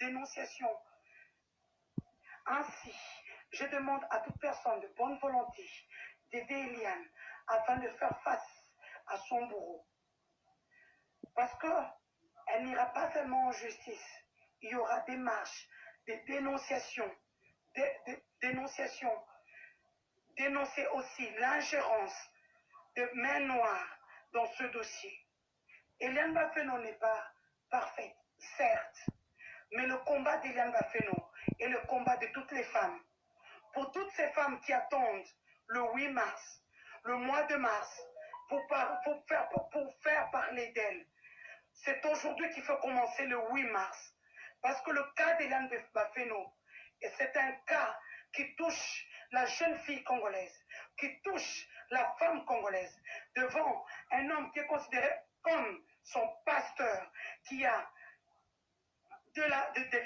dénonciation. Ainsi, je demande à toute personne de bonne volonté d'aider Eliane afin de faire face à son bourreau. Parce qu'elle n'ira pas seulement en justice, il y aura des marches, des dénonciations, dénoncer aussi l'ingérence de main noire dans ce dossier. Eliane Bafeno n'est pas parfaite, certes, mais le combat d'Eliane Bafeno est le combat de toutes les femmes. Pour toutes ces femmes qui attendent le 8 mars, le mois de mars, pour faire parler d'elles, c'est aujourd'hui qu'il faut commencer le 8 mars. Parce que le cas d'Eliane Bafeno, c'est un cas qui touche la jeune fille congolaise, qui touche la femme congolaise, devant un homme qui est considéré comme son pasteur, qui a de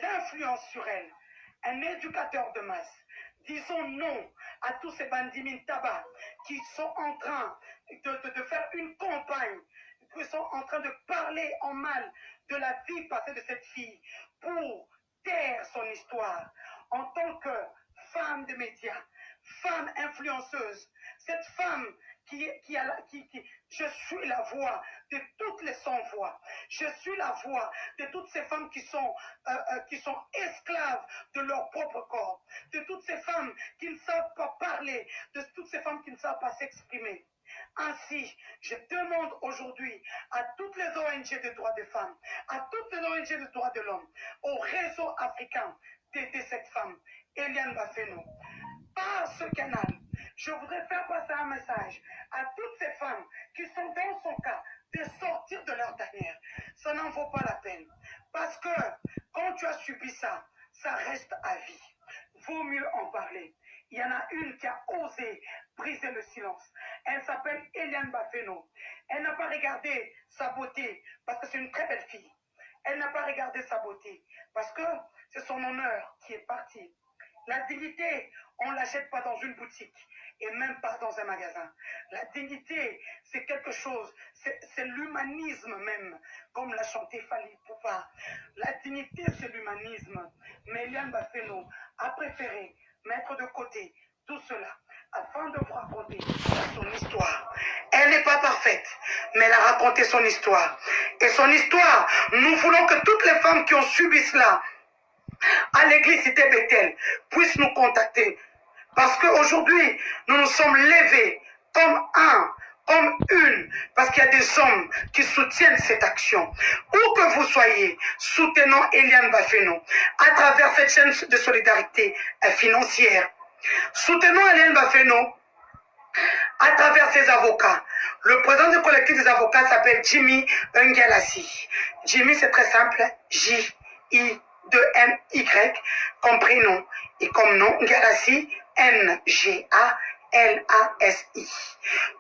l'influence sur elle, un éducateur de masse. Disons non à tous ces bandits tabac qui sont en train de faire une campagne, qui sont en train de parler en mal de la vie passée de cette fille pour taire son histoire. En tant que femme de médias, femme influenceuse, cette femme je suis la voix de toutes les sans-voix. Je suis la voix de toutes ces femmes qui sont esclaves de leur propre corps, de toutes ces femmes qui ne savent pas parler, de toutes ces femmes qui ne savent pas s'exprimer. Ainsi, je demande aujourd'hui à toutes les ONG de droits des femmes, à toutes les ONG de droits de l'homme, au réseau africain d'aider cette femme, Eliane Bafeno. Par ce canal, je voudrais faire passer un message à toutes ces femmes qui sont dans son cas de sortir de leur tanière. Ça n'en vaut pas la peine. Parce que quand tu as subi ça, ça reste à vie. Vaut mieux en parler. Il y en a une qui a osé briser le silence. Elle s'appelle Eliane Bafeno. Elle n'a pas regardé sa beauté parce que c'est une très belle fille. Elle n'a pas regardé sa beauté parce que c'est son honneur qui est parti. La dignité, on ne l'achète pas dans une boutique et même pas dans un magasin. La dignité, c'est quelque chose, c'est l'humanisme même, comme l'a chanté Fally Ipupa. La dignité, c'est l'humanisme. Mais Eliane Bafeno a préféré mettre de côté tout cela afin de vous raconter son histoire. Elle n'est pas parfaite, mais elle a raconté son histoire. Et son histoire, nous voulons que toutes les femmes qui ont subi cela, à l'église Cité Bethel, puissent nous contacter. Parce qu'aujourd'hui, nous nous sommes levés comme une, parce qu'il y a des hommes qui soutiennent cette action. Où que vous soyez, soutenons Eliane Bafeno à travers cette chaîne de solidarité financière. Soutenons Eliane Bafeno à travers ses avocats. Le président du collectif des avocats s'appelle Jimmy Ngelassi. Jimmy, c'est très simple, J-I-2-M-Y, comme prénom et comme nom, Ngelassi, N-G-A-L-A-S-I.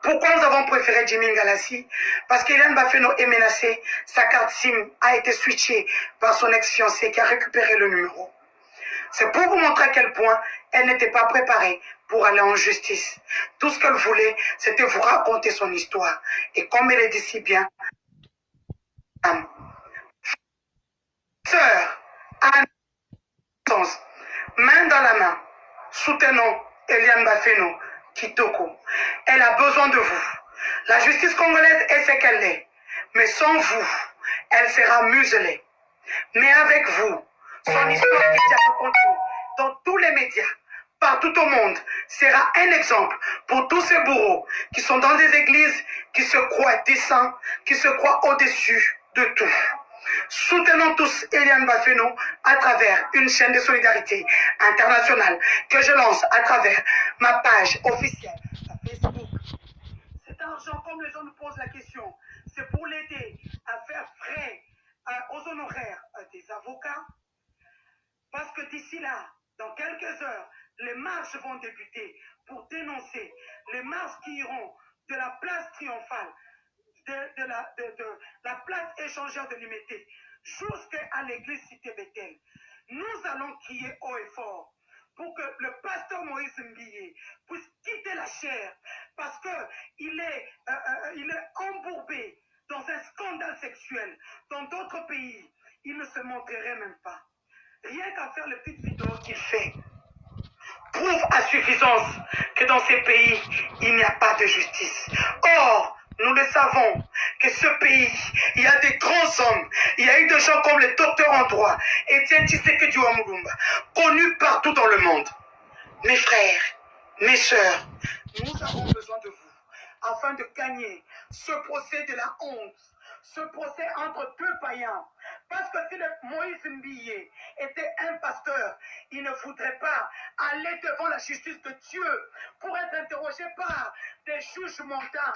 Pourquoi nous avons préféré Jimmy Ngelassi? Parce qu'Eliane Bafeno est menacée, sa carte SIM a été switchée par son ex-fiancé qui a récupéré le numéro. C'est pour vous montrer à quel point elle n'était pas préparée pour aller en justice. Tout ce qu'elle voulait, c'était vous raconter son histoire. Et comme elle est dit si bien, sœur, à naissance, main dans la main, soutenons Eliane Bafeno, Kitoko. Elle a besoin de vous. La justice congolaise est ce qu'elle est. Mais sans vous, elle sera muselée. Mais avec vous, son histoire qui est racontée dans tous les médias, partout au monde, sera un exemple pour tous ces bourreaux qui sont dans des églises, qui se croient décents, qui se croient au-dessus de tout. Soutenons tous Eliane Bafeno à travers une chaîne de solidarité internationale que je lance à travers ma page officielle à Facebook. Cet argent, comme les gens nous posent la question, c'est pour l'aider à faire frais aux honoraires des avocats. Parce que d'ici là, dans quelques heures, les marches vont débuter pour dénoncer. Les marches qui iront de la place triomphale, de la place échangeur de l'Imité, jusqu'à l'église Cité Bethel. Nous allons crier haut et fort pour que le pasteur Moïse Mbiye puisse quitter la chair parce qu'il est embourbé dans un scandale sexuel. Dans d'autres pays, il ne se montrerait même pas. Rien qu'à faire les petites vidéos qu'il fait, prouve à suffisance que dans ces pays, il n'y a pas de justice. Or, nous le savons que ce pays, il y a des grands hommes, il y a eu des gens comme le docteur en droit, Etienne Tshisekedi Wamulumba, connus partout dans le monde. Mes frères, mes sœurs, nous avons besoin de vous afin de gagner ce procès de la honte, ce procès entre deux païens. Parce que si le Moïse Mbiye était un pasteur, il ne voudrait pas aller devant la justice de Dieu pour être interrogé par des juges mondains.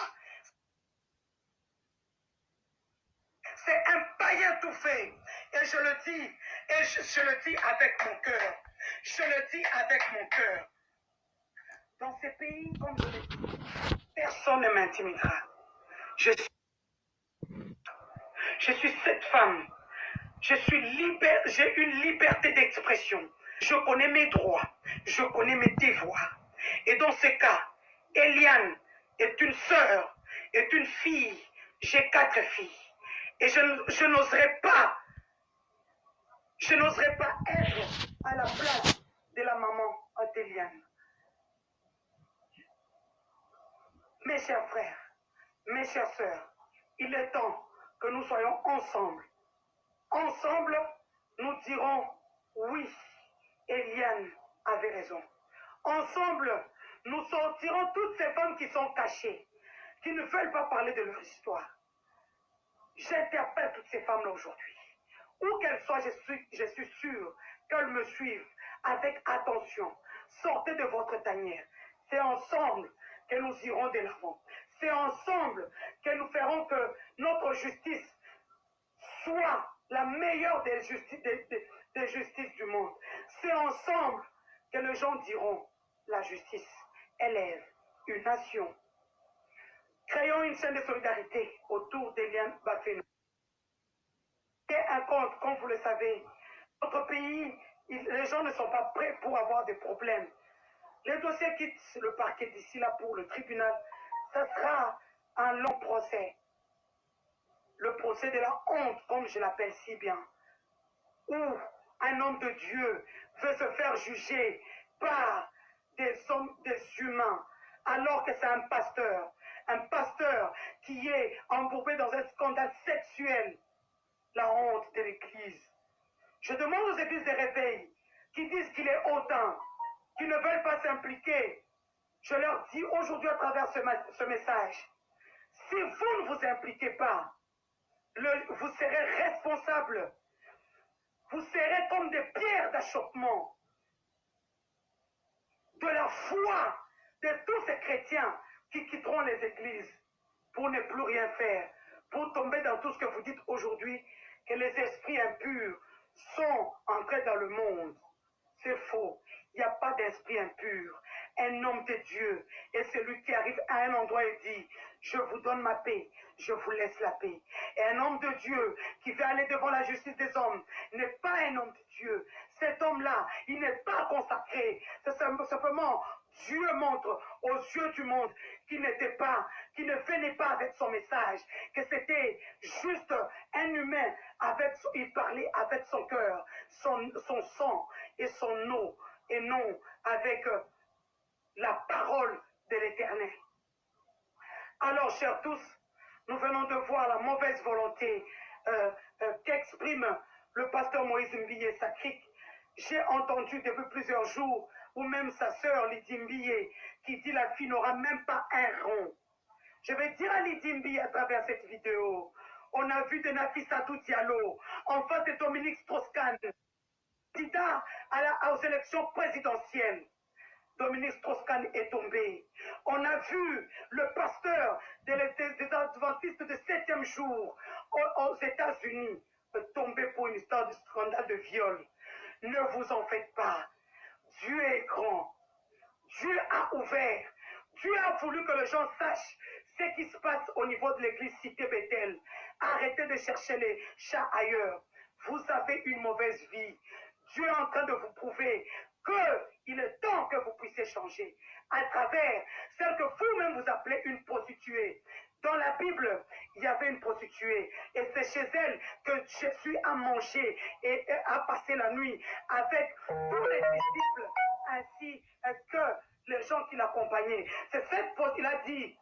C'est un païen tout fait. Et je le dis, et je le dis avec mon cœur. Je le dis avec mon cœur. Dans ces pays, comme je l'ai dit, personne ne m'intimidera. Je suis cette femme. J'ai une liberté d'expression. Je connais mes droits. Je connais mes devoirs. Et dans ce cas, Eliane est une sœur, est une fille. J'ai 4 filles. Et je n'oserais pas être à la place de la maman d'Eliane. Mes chers frères, mes chères sœurs, il est temps que nous soyons ensemble. Ensemble, nous dirons oui, Eliane avait raison. Ensemble, nous sortirons toutes ces femmes qui sont cachées, qui ne veulent pas parler de leur histoire. J'interpelle toutes ces femmes-là aujourd'hui. Où qu'elles soient, je suis sûr qu'elles me suivent avec attention. Sortez de votre tanière. C'est ensemble que nous irons de l'avant. C'est ensemble que nous ferons que notre justice soit la meilleure des justices du monde. C'est ensemble que les gens diront la justice élève une nation. Créons une chaîne de solidarité autour d'Eliane Bafénou. C'est un compte, comme vous le savez. Notre pays, les gens ne sont pas prêts pour avoir des problèmes. Les dossiers quittent le parquet d'ici là pour le tribunal. Ça sera un long procès. Le procès de la honte, comme je l'appelle si bien. Où un homme de Dieu veut se faire juger par des hommes, des humains, alors que c'est un pasteur qui est embourbé dans un scandale sexuel, la honte de l'Église. Je demande aux églises de réveil qui disent qu'il est hautain, qui ne veulent pas s'impliquer. Je leur dis aujourd'hui à travers ce message, si vous ne vous impliquez pas, vous serez responsables. Vous serez comme des pierres d'achoppement de la foi de tous ces chrétiens qui quitteront les églises pour ne plus rien faire, pour tomber dans tout ce que vous dites aujourd'hui, que les esprits impurs sont entrés dans le monde. C'est faux. Il n'y a pas d'esprit impur. Un homme de Dieu est celui qui arrive à un endroit et dit, je vous donne ma paix, je vous laisse la paix. Et un homme de Dieu qui veut aller devant la justice des hommes n'est pas un homme de Dieu. Cet homme-là, il n'est pas consacré. C'est simplement Dieu montre aux yeux du monde qu'il qui ne venait pas avec son message, que c'était juste un humain, il parlait avec son cœur, son sang et son eau, et non avec la parole de l'Éternel. Alors, chers tous, nous venons de voir la mauvaise volonté qu'exprime le pasteur Moïse Mbiye Sakrik. J'ai entendu depuis plusieurs jours, ou même sa sœur Lydie Mbiye, qui dit la fille n'aura même pas un rond. Je vais dire à Lydie Mbiye à travers cette vidéo, on a vu de Nafissatou Diallo en face de Dominique Strauss-Kahn, candidat aux élections présidentielles. Dominique Strauss-Kahn est tombé. On a vu le pasteur des adventistes de 7e jour aux États-Unis tomber pour une histoire de scandale de viol. Ne vous en faites pas. Dieu est grand. Dieu a ouvert. Dieu a voulu que les gens sachent ce qui se passe au niveau de l'église Cité Bethel. Arrêtez de chercher les chats ailleurs. Vous avez une mauvaise vie. Dieu est en train de vous prouver qu'il est temps que vous puissiez changer à travers celle que vous-même vous appelez une prostituée. Dans la Bible, il y avait une prostituée et c'est chez elle que Jésus a mangé et a passé la nuit avec tous les disciples ainsi que les gens qui l'accompagnaient. C'est cette il a dit,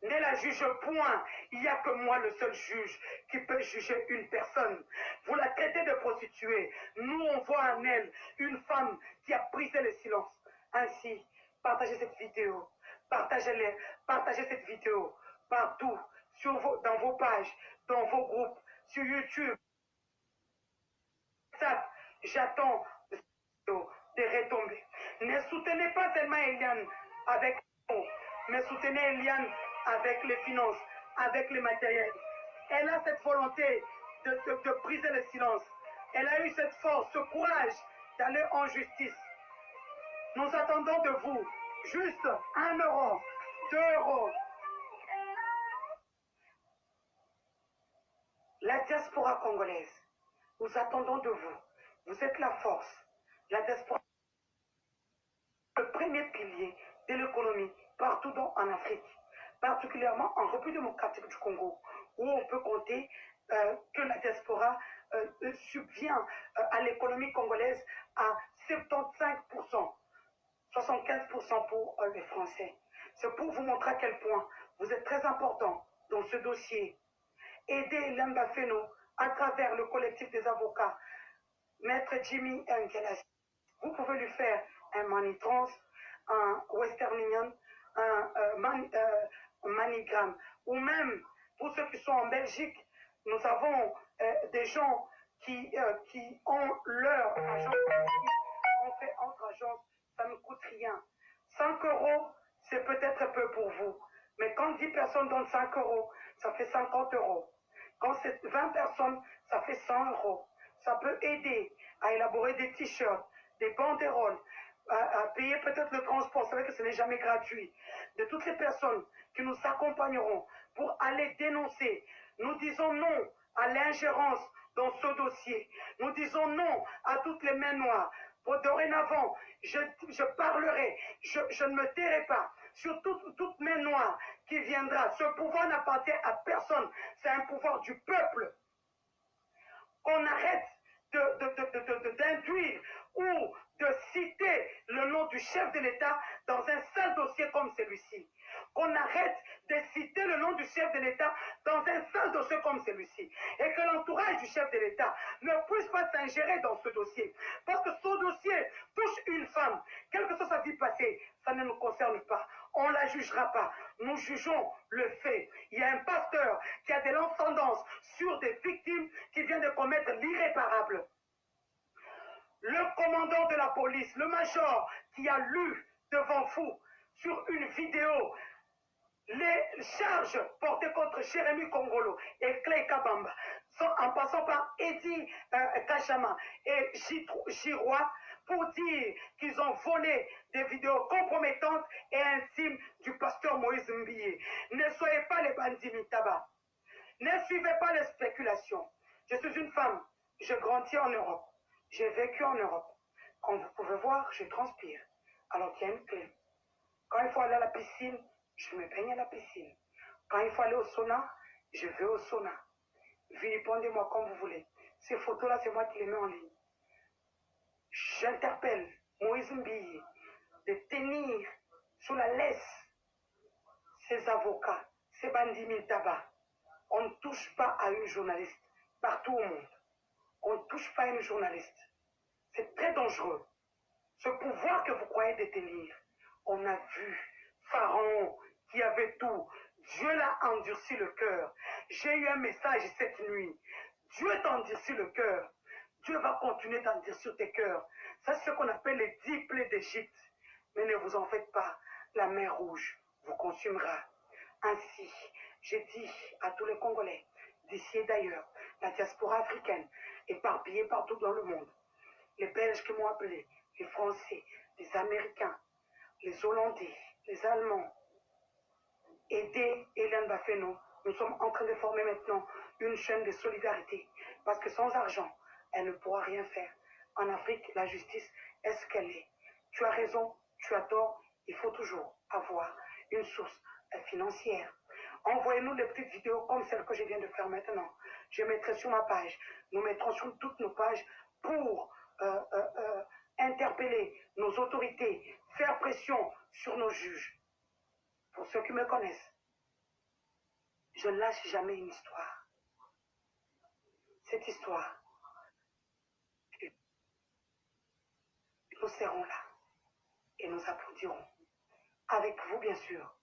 ne la juge point, il n'y a que moi le seul juge qui peut juger une personne. Vous la traitez de prostituée, nous on voit en elle une femme qui a brisé le silence. Ainsi, partagez cette vidéo, partagez cette vidéo partout, dans vos pages, dans vos groupes, sur YouTube. J'attends des retombées. Ne soutenez pas seulement Eliane avec mais soutenez Eliane avec les finances, avec les matériels. Elle a cette volonté de briser le silence. Elle a eu cette force, ce courage d'aller en justice. Nous attendons de vous juste 1 euro, 2 euros. La diaspora congolaise, nous attendons de vous. Vous êtes la force. La diaspora, le premier pilier de l'économie partout en Afrique, particulièrement en République démocratique du Congo, où on peut compter que la diaspora subvient à l'économie congolaise à 75%, 75% pour les Français. C'est pour vous montrer à quel point vous êtes très important dans ce dossier. Aidez Lambafeno à travers le collectif des avocats, Maître Jimmy Nkelas. Vous pouvez lui faire un Manitrans, un Western Union, un Manigram. Ou même, pour ceux qui sont en Belgique, nous avons des gens qui ont leur agence. On fait entre agences, ça ne coûte rien. 5 euros, c'est peut-être peu pour vous. Mais quand 10 personnes donnent 5 euros, ça fait 50 euros. Quand c'est 20 personnes, ça fait 100 euros. Ça peut aider à élaborer des t-shirts, des banderoles, à payer peut-être le transport. C'est vrai que ce n'est jamais gratuit. De toutes les personnes qui nous accompagneront pour aller dénoncer, nous disons non à l'ingérence dans ce dossier. Nous disons non à toutes les mains noires. Dorénavant, je parlerai, je ne me tairai pas sur toute main noire qui viendra. Ce pouvoir n'appartient à personne. C'est un pouvoir du peuple. Qu'on arrête d'induire ou de citer le nom du chef de l'État dans un seul dossier comme celui-ci. Qu'on arrête de citer le nom du chef de l'État dans un seul dossier comme celui-ci. Et que l'entourage du chef de l'État ne puisse pas s'ingérer dans ce dossier. Parce que ce dossier touche une femme. Quelle que soit sa vie passée, ça ne nous concerne pas. On ne la jugera pas. Nous jugeons le fait. Il y a un pasteur qui a de l'ascendance sur des victimes qui viennent de commettre l'irréparable. Le commandant de la police, le major, qui a lu devant vous sur une vidéo les charges portées contre Jérémy Kongolo et Clay Kabamba, en passant par Eddie Kachama et Girois, pour dire qu'ils ont volé des vidéos compromettantes et intimes du pasteur Moïse Mbiye. Ne soyez pas les bandits Mitaba. Ne suivez pas les spéculations. Je suis une femme, je grandis en Europe, j'ai vécu en Europe. Comme vous pouvez voir, je transpire, alors qu'il y a une clé. Quand il faut aller à la piscine, je me baigne à la piscine. Quand il faut aller au sauna, je vais au sauna. Répondez-moi comme vous voulez. Ces photos-là, c'est moi qui les mets en ligne. J'interpelle Moïse Mbiye de tenir sous la laisse ces avocats, ces bandits Miltaba. On ne touche pas à une journaliste partout au monde. On ne touche pas à une journaliste. C'est très dangereux. Ce pouvoir que vous croyez détenir, on a vu Pharaon qui avait tout. Dieu l'a endurci le cœur. J'ai eu un message cette nuit. Dieu t'endurcit le cœur. Dieu va continuer d'endurcir tes cœurs. Ça, c'est ce qu'on appelle les 10 plaies d'Égypte. Mais ne vous en faites pas. La mer rouge vous consumera. Ainsi, j'ai dit à tous les Congolais, d'ici et d'ailleurs, la diaspora africaine, éparpillée partout dans le monde, les Belges qui m'ont appelé, les Français, les Américains, les Hollandais, les Allemands, aidez Hélène Bafeno. Nous sommes en train de former maintenant une chaîne de solidarité, parce que sans argent, elle ne pourra rien faire. En Afrique, la justice est ce qu'elle est. Tu as raison, tu as tort, il faut toujours avoir une source financière Envoyez-nous les petites vidéos comme celle que je viens de faire maintenant. Je mettrai sur ma page. Nous mettrons sur toutes nos pages pour interpeller nos autorités, faire pression sur nos juges. Pour ceux qui me connaissent, je ne lâche jamais une histoire. Cette histoire, nous serons là et nous applaudirons. Avec vous, bien sûr.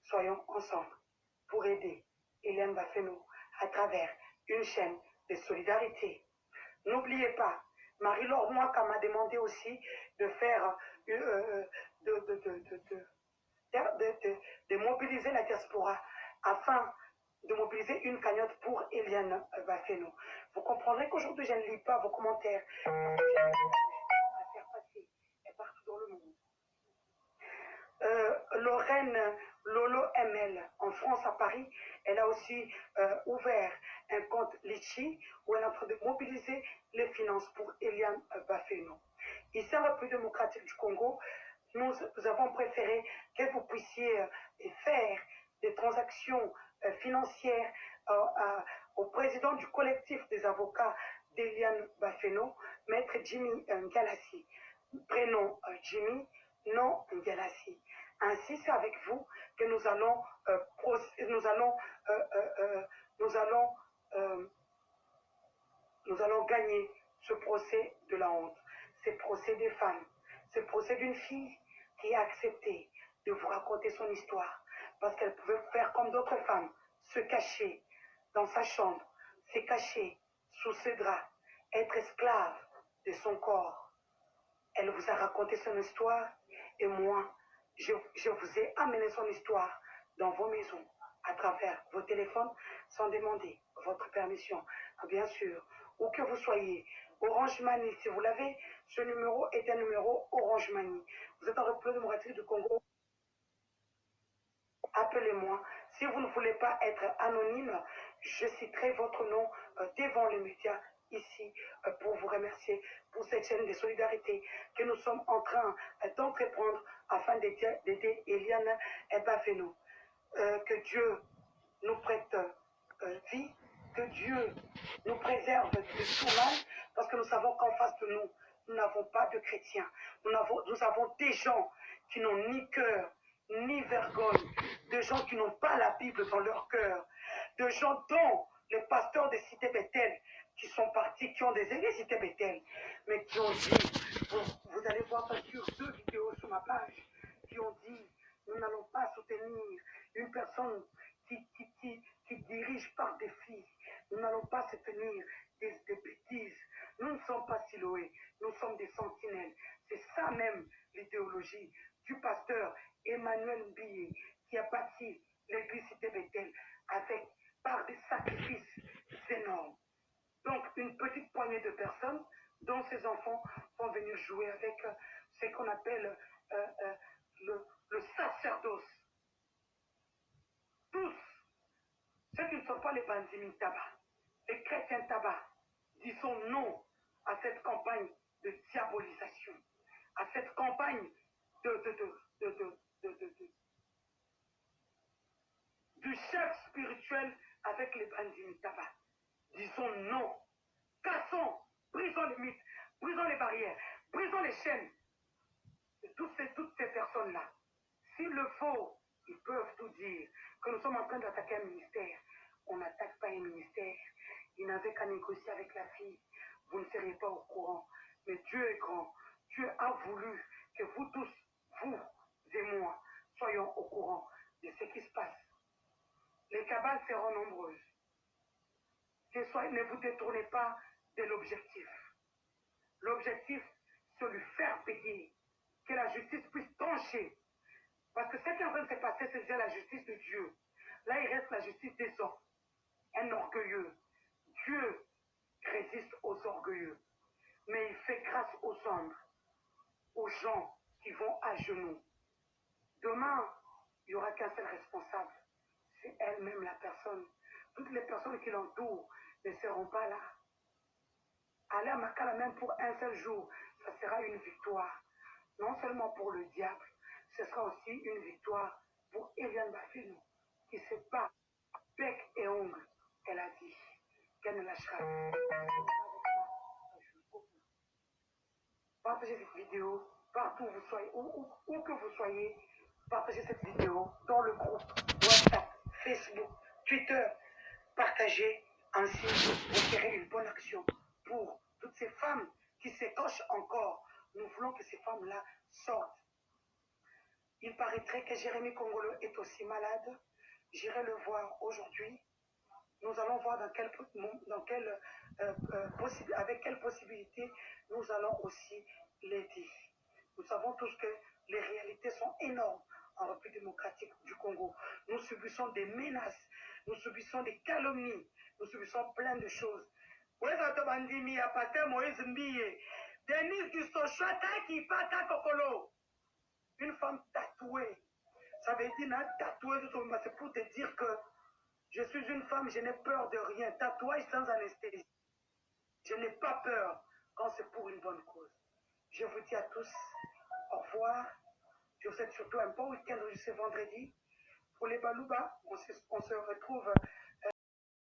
Soyons ensemble pour aider Eliane Bafeno à travers une chaîne de solidarité. N'oubliez pas, Marie-Laure Mwaka m'a demandé aussi de faire, de mobiliser la diaspora afin de mobiliser une cagnotte pour Eliane Bafeno. Vous comprendrez qu'aujourd'hui, je ne lis pas vos commentaires parce que j'ai un message à faire passer partout dans le monde. Lorraine Lolo ML en France à Paris, elle a aussi ouvert un compte Litchi où elle est en train de mobiliser les finances pour Eliane Bafeno. Ici en République démocratique du Congo, nous avons préféré que vous puissiez faire des transactions financières au président du collectif des avocats d'Eliane Bafeno, Maître Jimmy Ngalassi. Prénom Jimmy, nom Ngalassi. Ainsi, c'est avec vous que nous allons gagner ce procès de la honte, ce procès des femmes, ce procès d'une fille qui a accepté de vous raconter son histoire parce qu'elle pouvait faire comme d'autres femmes, se cacher dans sa chambre, se cacher sous ses draps, être esclave de son corps. Elle vous a raconté son histoire et moi, je vous ai amené son histoire dans vos maisons à travers vos téléphones sans demander votre permission. Bien sûr, où que vous soyez, Orange Money, si vous l'avez, ce numéro est un numéro Orange Money. Vous êtes en République démocratique du Congo, appelez-moi. Si vous ne voulez pas être anonyme, je citerai votre nom devant les médias ici pour vous remercier pour cette chaîne de solidarité que nous sommes en train d'entreprendre afin d'aider Eliane Bafeno. Que Dieu nous prête vie, que Dieu nous préserve de tout mal, parce que nous savons qu'en face de nous, nous n'avons pas de chrétiens. Nous avons des gens qui n'ont ni cœur, ni vergogne, de gens qui n'ont pas la Bible dans leur cœur, de gens dont les pasteurs de Cité Bethel qui sont partis, qui ont des églises Cité Bethel, mais qui ont dit, vous allez voir ça sur 2 vidéos sur ma page, qui ont dit, nous n'allons pas soutenir une personne qui dirige par des filles. Nous n'allons pas soutenir des bêtises. Nous ne sommes pas Siloé, nous sommes des sentinelles. C'est ça même l'idéologie du pasteur Emmanuel Mbiye qui a bâti l'église Cité Bethel par des sacrifices énormes. Donc, une petite poignée de personnes dont ces enfants vont venir jouer avec ce qu'on appelle le sacerdoce. Tous, ceux qui ne sont pas les Banzimin Tabac, les chrétiens tabac, disons non à cette campagne de diabolisation, à cette campagne du chef spirituel avec les Banzimin Tabac. Disons non. Cassons, brisons les mythes, brisons les barrières, brisons les chaînes de toutes ces personnes-là. S'il le faut, ils peuvent tout dire. Que nous sommes en train d'attaquer un ministère. On n'attaque pas un ministère. Il n'avait qu'à négocier avec la fille. Vous ne seriez pas au courant. Mais Dieu est grand. Dieu a voulu que vous tous, vous et moi, soyons au courant de ce qui se passe. Les cabales seront nombreuses. Ne vous détournez pas de l'objectif. L'objectif, c'est lui faire payer. Que la justice puisse trancher. Parce que ce qui est en train de se passer, c'est déjà la justice de Dieu. Là, il reste la justice des hommes. Un orgueilleux. Dieu résiste aux orgueilleux. Mais il fait grâce aux hommes, aux gens qui vont à genoux. Demain, il n'y aura qu'un seul responsable. C'est elle-même la personne. Toutes les personnes qui l'entourent ne seront pas là. Aller à Makala même pour un seul jour, ça sera une victoire. Non seulement pour le diable, ce sera aussi une victoire pour Eliane Bafeno qui se bat bec et ongles, elle a dit qu'elle ne lâchera pas. Partagez cette vidéo partout où vous soyez, où que vous soyez. Partagez cette vidéo dans le groupe WhatsApp, Facebook, Twitter. Partagez, ainsi vous ferez une bonne action pour toutes ces femmes qui s'écorchent encore. Nous voulons que ces femmes-là sortent. Il paraîtrait que Jérémy Kongolo est aussi malade. J'irai le voir aujourd'hui. Nous allons voir avec quelle possibilité nous allons aussi l'aider. Nous savons tous que les réalités sont énormes en République démocratique du Congo. Nous subissons des menaces, nous subissons des calomnies, nous subissons plein de choses. Denise Gistoshata qui pata kokolo. Une femme tatouée. Ça veut dire tatouée, c'est pour te dire que je suis une femme, je n'ai peur de rien. Tatouage sans anesthésie. Je n'ai pas peur quand c'est pour une bonne cause. Je vous dis à tous au revoir. Je vous souhaite surtout un bon week-end ce vendredi. Pour les Balouba, on se retrouve